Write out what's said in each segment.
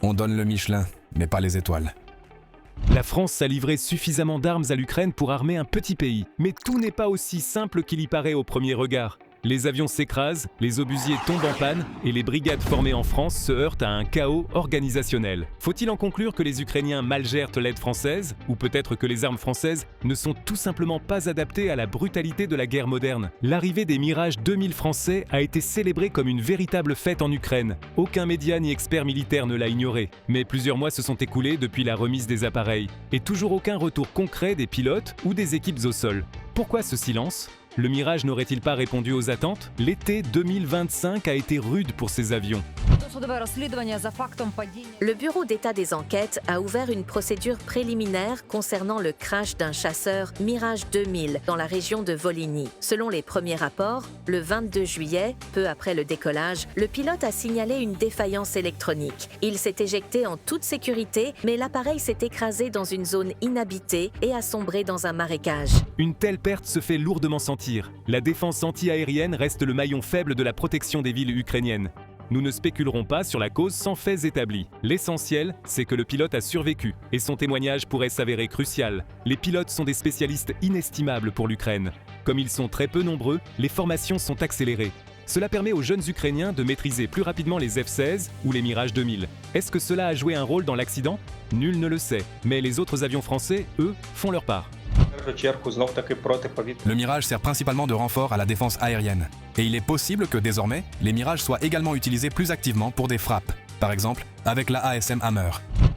On donne le Michelin, mais pas les étoiles. La France a livré suffisamment d'armes à l'Ukraine pour armer un petit pays. Mais tout n'est pas aussi simple qu'il y paraît au premier regard. Les avions s'écrasent, les obusiers tombent en panne et les brigades formées en France se heurtent à un chaos organisationnel. Faut-il en conclure que les Ukrainiens mal gèrent l'aide française? Ou peut-être que les armes françaises ne sont tout simplement pas adaptées à la brutalité de la guerre moderne? L'arrivée des Mirage 2000 français a été célébrée comme une véritable fête en Ukraine. Aucun média ni expert militaire ne l'a ignoré. Mais plusieurs mois se sont écoulés depuis la remise des appareils. Et toujours aucun retour concret des pilotes ou des équipes au sol. Pourquoi ce silence ? Le Mirage n'aurait-il pas répondu aux attentes? L'été 2025 a été rude pour ces avions. Le Bureau d'État des enquêtes a ouvert une procédure préliminaire concernant le crash d'un chasseur Mirage 2000 dans la région de Volhynie. Selon les premiers rapports, le 22 juillet, peu après le décollage, le pilote a signalé une défaillance électronique. Il s'est éjecté en toute sécurité, mais l'appareil s'est écrasé dans une zone inhabitée et a sombré dans un marécage. Une telle perte se fait lourdement sentir. La défense anti-aérienne reste le maillon faible de la protection des villes ukrainiennes. Nous ne spéculerons pas sur la cause sans faits établis. L'essentiel, c'est que le pilote a survécu et son témoignage pourrait s'avérer crucial. Les pilotes sont des spécialistes inestimables pour l'Ukraine. Comme ils sont très peu nombreux, les formations sont accélérées. Cela permet aux jeunes Ukrainiens de maîtriser plus rapidement les F-16 ou les Mirage 2000. Est-ce que cela a joué un rôle dans l'accident? Nul ne le sait, mais les autres avions français, eux, font leur part. Le Mirage sert principalement de renfort à la défense aérienne. Et il est possible que désormais, les Mirages soient également utilisés plus activement pour des frappes. Par exemple, avec la ASM Hammer.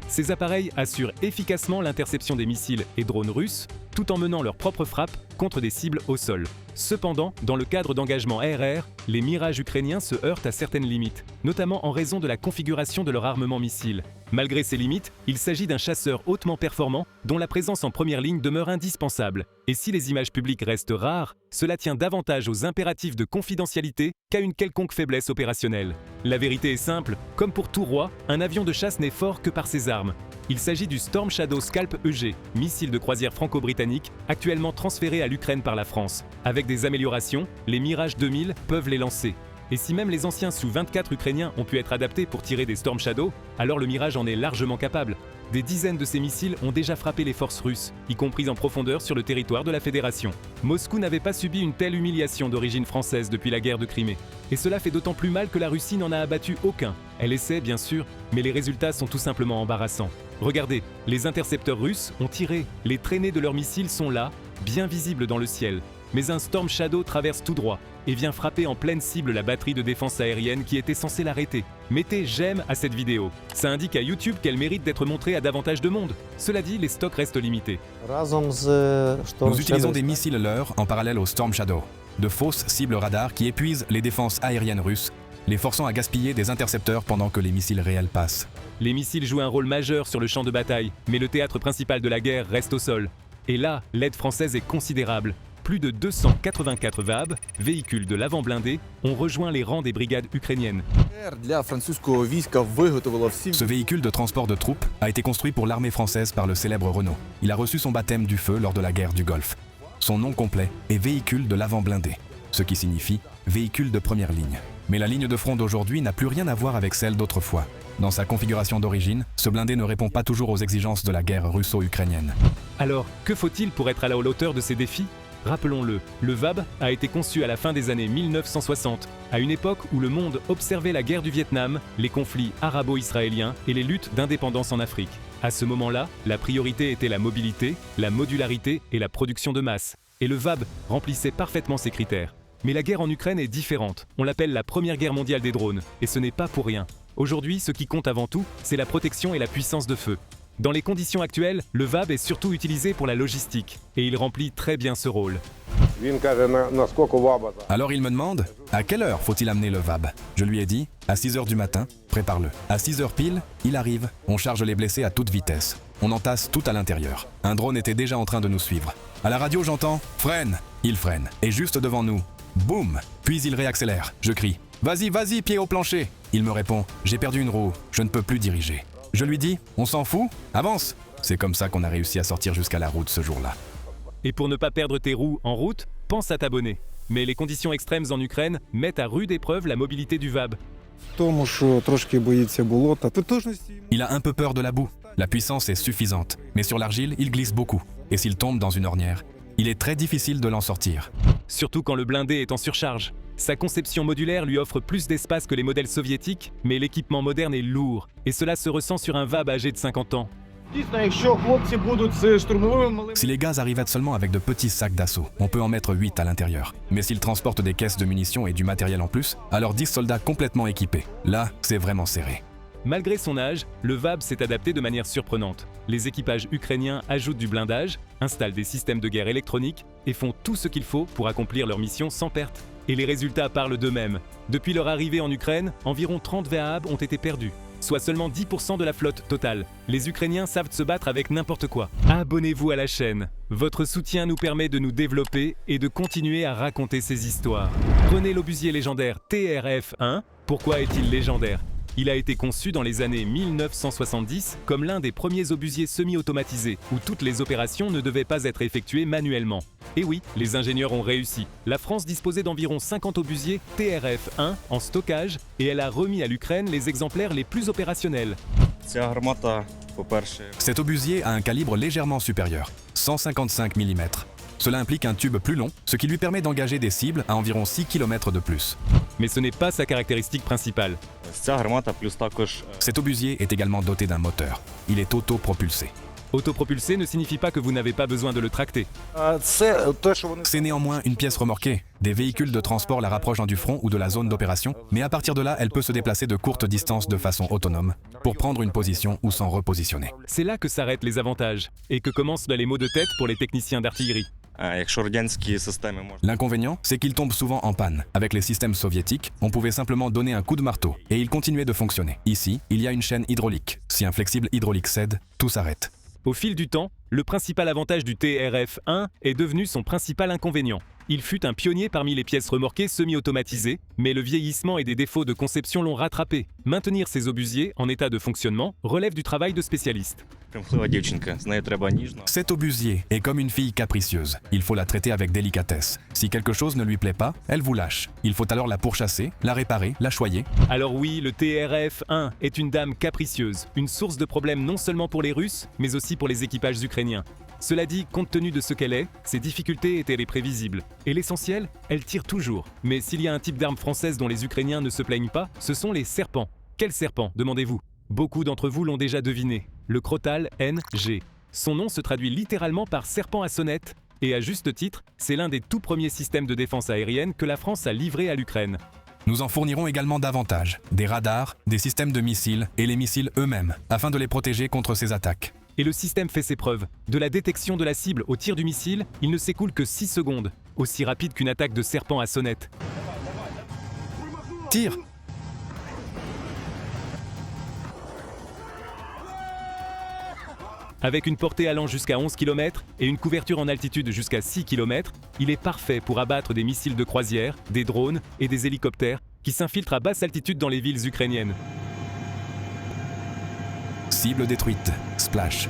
Ces appareils assurent efficacement l'interception des missiles et drones russes, tout en menant leurs propres frappes contre des cibles au sol. Cependant, dans le cadre d'engagements RR, les Mirages ukrainiens se heurtent à certaines limites, notamment en raison de la configuration de leur armement missile. Malgré ces limites, il s'agit d'un chasseur hautement performant dont la présence en première ligne demeure indispensable. Et si les images publiques restent rares, cela tient davantage aux impératifs de confidentialité qu'à une quelconque faiblesse opérationnelle. La vérité est simple, comme pour tout roi, un avion de chasse n'est fort que par ses armes. Il s'agit du Storm Shadow Scalp EG, missile de croisière franco-britannique, actuellement transféré à l'Ukraine par la France. Avec des améliorations, les Mirage 2000 peuvent les lancer. Et si même les anciens Su-24 ukrainiens ont pu être adaptés pour tirer des Storm Shadow, alors le Mirage en est largement capable. Des dizaines de ces missiles ont déjà frappé les forces russes, y compris en profondeur sur le territoire de la Fédération. Moscou n'avait pas subi une telle humiliation d'origine française depuis la guerre de Crimée. Et cela fait d'autant plus mal que la Russie n'en a abattu aucun. Elle essaie, bien sûr, mais les résultats sont tout simplement embarrassants. Regardez, les intercepteurs russes ont tiré. Les traînées de leurs missiles sont là, bien visibles dans le ciel. Mais un Storm Shadow traverse tout droit et vient frapper en pleine cible la batterie de défense aérienne qui était censée l'arrêter. Mettez j'aime à cette vidéo. Ça indique à YouTube qu'elle mérite d'être montrée à davantage de monde. Cela dit, les stocks restent limités. Nous utilisons des missiles Leur en parallèle au Storm Shadow, de fausses cibles radars qui épuisent les défenses aériennes russes, les forçant à gaspiller des intercepteurs pendant que les missiles réels passent. Les missiles jouent un rôle majeur sur le champ de bataille, mais le théâtre principal de la guerre reste au sol. Et là, l'aide française est considérable. Plus de 284 VAB, véhicules de l'avant blindé, ont rejoint les rangs des brigades ukrainiennes. Ce véhicule de transport de troupes a été construit pour l'armée française par le célèbre Renault. Il a reçu son baptême du feu lors de la guerre du Golfe. Son nom complet est véhicule de l'avant blindé, ce qui signifie véhicule de première ligne. Mais la ligne de front d'aujourd'hui n'a plus rien à voir avec celle d'autrefois. Dans sa configuration d'origine, ce blindé ne répond pas toujours aux exigences de la guerre russo-ukrainienne. Alors, que faut-il pour être à la hauteur de ces défis ? Rappelons-le, le VAB a été conçu à la fin des années 1960, à une époque où le monde observait la guerre du Vietnam, les conflits arabo-israéliens et les luttes d'indépendance en Afrique. À ce moment-là, la priorité était la mobilité, la modularité et la production de masse. Et le VAB remplissait parfaitement ces critères. Mais la guerre en Ukraine est différente. On l'appelle la Première Guerre mondiale des drones, et ce n'est pas pour rien. Aujourd'hui, ce qui compte avant tout, c'est la protection et la puissance de feu. Dans les conditions actuelles, le VAB est surtout utilisé pour la logistique, et il remplit très bien ce rôle. Alors il me demande, à quelle heure faut-il amener le VAB? Je lui ai dit, à 6h du matin, prépare-le. À 6h pile, il arrive. On charge les blessés à toute vitesse. On entasse tout à l'intérieur. Un drone était déjà en train de nous suivre. À la radio, j'entends « Freine !» Il freine. Et juste devant nous, boum! Puis il réaccélère. Je crie « Vas-y, vas-y, pied au plancher !» Il me répond « J'ai perdu une roue, je ne peux plus diriger. » Je lui dis « On s'en fout, avance !» C'est comme ça qu'on a réussi à sortir jusqu'à la route ce jour-là. Et pour ne pas perdre tes roues en route, pense à t'abonner. Mais les conditions extrêmes en Ukraine mettent à rude épreuve la mobilité du VAB. Тому що трошки боїться болота. Потужності Il a un peu peur de la boue. La puissance est suffisante, mais sur l'argile, il glisse beaucoup. Et s'il tombe dans une ornière, il est très difficile de l'en sortir. Surtout quand le blindé est en surcharge. Sa conception modulaire lui offre plus d'espace que les modèles soviétiques, mais l'équipement moderne est lourd, et cela se ressent sur un VAB âgé de 50 ans. Дійсно, якщо хлопці будуть з штурмовими малими... Si les gaz arrivent seulement avec de petits sacs d'assaut, on peut en mettre 8 à l'intérieur. Mais s'ils transportent des caisses de munitions et du matériel en plus, alors 10 soldats complètement équipés. Là, c'est vraiment serré. Malgré son âge, le VAB s'est adapté de manière surprenante. Les équipages ukrainiens ajoutent du blindage, installent des systèmes de guerre électroniques et font tout ce qu'il faut pour accomplir leur mission sans perte. Et les résultats parlent d'eux-mêmes. Depuis leur arrivée en Ukraine, environ 30 VAB ont été perdus, soit seulement 10% de la flotte totale. Les Ukrainiens savent se battre avec n'importe quoi. Abonnez-vous à la chaîne. Votre soutien nous permet de nous développer et de continuer à raconter ces histoires. Prenez l'obusier légendaire TRF-1. Pourquoi est-il légendaire ? Il a été conçu dans les années 1970 comme l'un des premiers obusiers semi-automatisés, où toutes les opérations ne devaient pas être effectuées manuellement. Et oui, les ingénieurs ont réussi. La France disposait d'environ 50 obusiers TRF-1 en stockage, et elle a remis à l'Ukraine les exemplaires les plus opérationnels. Ця гармата, по-перше, Cet obusier a un calibre légèrement supérieur, 155 mm. Cela implique un tube plus long, ce qui lui permet d'engager des cibles à environ 6 km de plus. Mais ce n'est pas sa caractéristique principale. ця гармата, плюс також Cet obusier est également doté d'un moteur. Il est autopropulsé. Autopropulsé ne signifie pas que vous n'avez pas besoin de le tracter. це те, що вони C'est néanmoins une pièce remorquée. Des véhicules de transport la rapprochent du front ou de la zone d'opération, mais à partir de là, elle peut se déplacer de courtes distances de façon autonome, pour prendre une position ou s'en repositionner. C'est là que s'arrêtent les avantages, et que commencent les maux de tête pour les techniciens d'artillerie. якщо радянські системи можна. L'inconvénient, c'est qu'ils tombent souvent en panne. Avec les systèmes soviétiques, on pouvait simplement donner un coup de marteau, et ils continuaient de fonctionner. Ici, il y a une chaîne hydraulique. Si un flexible hydraulique cède, tout s'arrête. Au fil du temps, le principal avantage du TRF-1 est devenu son principal inconvénient. Il fut un pionnier parmi les pièces remorquées semi-automatisées, mais le vieillissement et des défauts de conception l'ont rattrapé. Maintenir ces obusiers en état de fonctionnement relève du travail de spécialistes. Примхлива дівчинка, з нею треба ніжно. Cet obusier est comme une fille capricieuse. Il faut la traiter avec délicatesse. Si quelque chose ne lui plaît pas, elle vous lâche. Il faut alors la pourchasser, la réparer, la choyer. Alors oui, le TRF-1 est une dame capricieuse, une source de problèmes non seulement pour les Russes, mais aussi pour les équipages ukrainiens. Cela dit, compte tenu de ce qu'elle est, ses difficultés étaient prévisibles. Et l'essentiel, elle tire toujours. Mais s'il y a un type d'arme française dont les Ukrainiens ne se plaignent pas, ce sont les serpents. Quels serpents, demandez-vous ? Beaucoup d'entre vous l'ont déjà deviné. Le Crotale NG. Son nom se traduit littéralement par serpent à sonnette. Et à juste titre, c'est l'un des tout premiers systèmes de défense aérienne que la France a livré à l'Ukraine. Nous en fournirons également davantage. Des radars, des systèmes de missiles et les missiles eux-mêmes, afin de les protéger contre ces attaques. Et le système fait ses preuves. De la détection de la cible au tir du missile, il ne s'écoule que 6 secondes, aussi rapide qu'une attaque de serpent à sonnette. Tire! Avec une portée allant jusqu'à 11 km et une couverture en altitude jusqu'à 6 km, il est parfait pour abattre des missiles de croisière, des drones et des hélicoptères qui s'infiltrent à basse altitude dans les villes ukrainiennes. Cible détruite. Splash.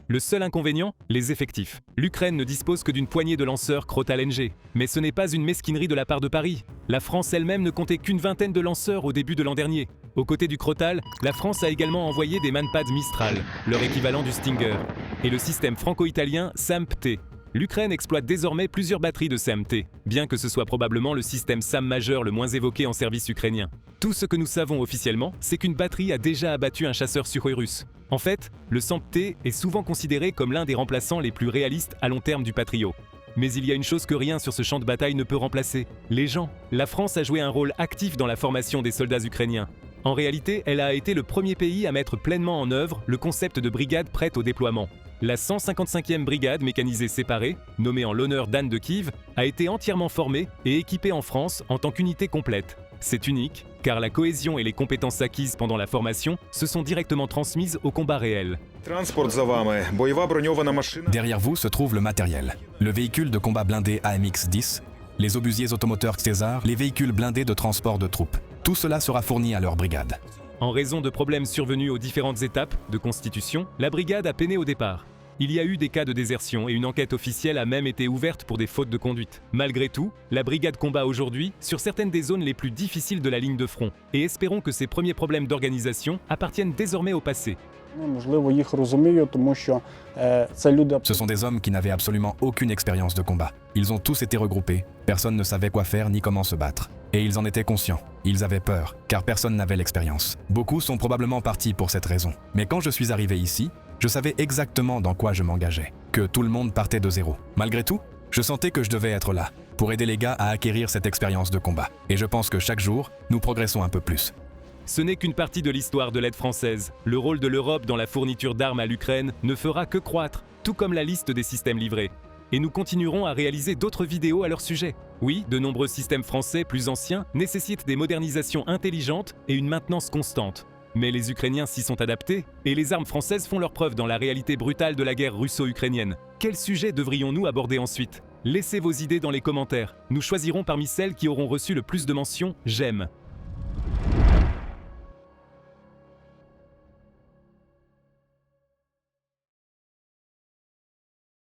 Le seul inconvénient, les effectifs. L'Ukraine ne dispose que d'une poignée de lanceurs Crotale NG. Mais ce n'est pas une mesquinerie de la part de Paris. La France elle-même ne comptait qu'une vingtaine de lanceurs au début de l'an dernier. Aux côtés du Crotale, la France a également envoyé des Manpad Mistral, leur équivalent du Stinger, et le système franco-italien SAMP-T. L'Ukraine exploite désormais plusieurs batteries de SAM-T, bien que ce soit probablement le système SAM majeur le moins évoqué en service ukrainien. Tout ce que nous savons officiellement, c'est qu'une batterie a déjà abattu un chasseur Sukhoi russe. En fait, le SAMP-T est souvent considéré comme l'un des remplaçants les plus réalistes à long terme du Patriot. Mais il y a une chose que rien sur ce champ de bataille ne peut remplacer, les gens. La France a joué un rôle actif dans la formation des soldats ukrainiens. En réalité, elle a été le premier pays à mettre pleinement en œuvre le concept de brigade prête au déploiement. La 155e brigade mécanisée séparée, nommée en l'honneur d'Anne de Kiev, a été entièrement formée et équipée en France en tant qu'unité complète. C'est unique, car la cohésion et les compétences acquises pendant la formation se sont directement transmises au combat réel. Транспорт за вами. Бойова броньована машина. Derrière vous se trouve le matériel. Le véhicule de combat blindé AMX-10, les obusiers automoteurs César, les véhicules blindés de transport de troupes. Tout cela sera fourni à leur brigade. En raison de problèmes survenus aux différentes étapes de constitution, la brigade a peiné au départ. Il y a eu des cas de désertion et une enquête officielle a même été ouverte pour des fautes de conduite. Malgré tout, la brigade combat aujourd'hui sur certaines des zones les plus difficiles de la ligne de front et espérons que ces premiers problèmes d'organisation appartiennent désormais au passé. Можливо, їх розумію, тому що це люди. Ce sont des hommes qui n'avaient absolument aucune expérience de combat. Ils ont tous été regroupés, personne ne savait quoi faire ni comment se battre. Et ils en étaient conscients. Ils avaient peur, car personne n'avait l'expérience. Beaucoup sont probablement partis pour cette raison. Mais quand je suis arrivé ici, je savais exactement dans quoi je m'engageais, que tout le monde partait de zéro. Malgré tout, je sentais que je devais être là, pour aider les gars à acquérir cette expérience de combat. Et je pense que chaque jour, nous progressons un peu plus. Ce n'est qu'une partie de l'histoire de l'aide française. Le rôle de l'Europe dans la fourniture d'armes à l'Ukraine ne fera que croître, tout comme la liste des systèmes livrés. Et nous continuerons à réaliser d'autres vidéos à leur sujet. Oui, de nombreux systèmes français plus anciens nécessitent des modernisations intelligentes et une maintenance constante. Mais les Ukrainiens s'y sont adaptés, et les armes françaises font leur preuve dans la réalité brutale de la guerre russo-ukrainienne. Quel sujet devrions-nous aborder ensuite ? Laissez vos idées dans les commentaires. Nous choisirons parmi celles qui auront reçu le plus de mentions « j'aime ».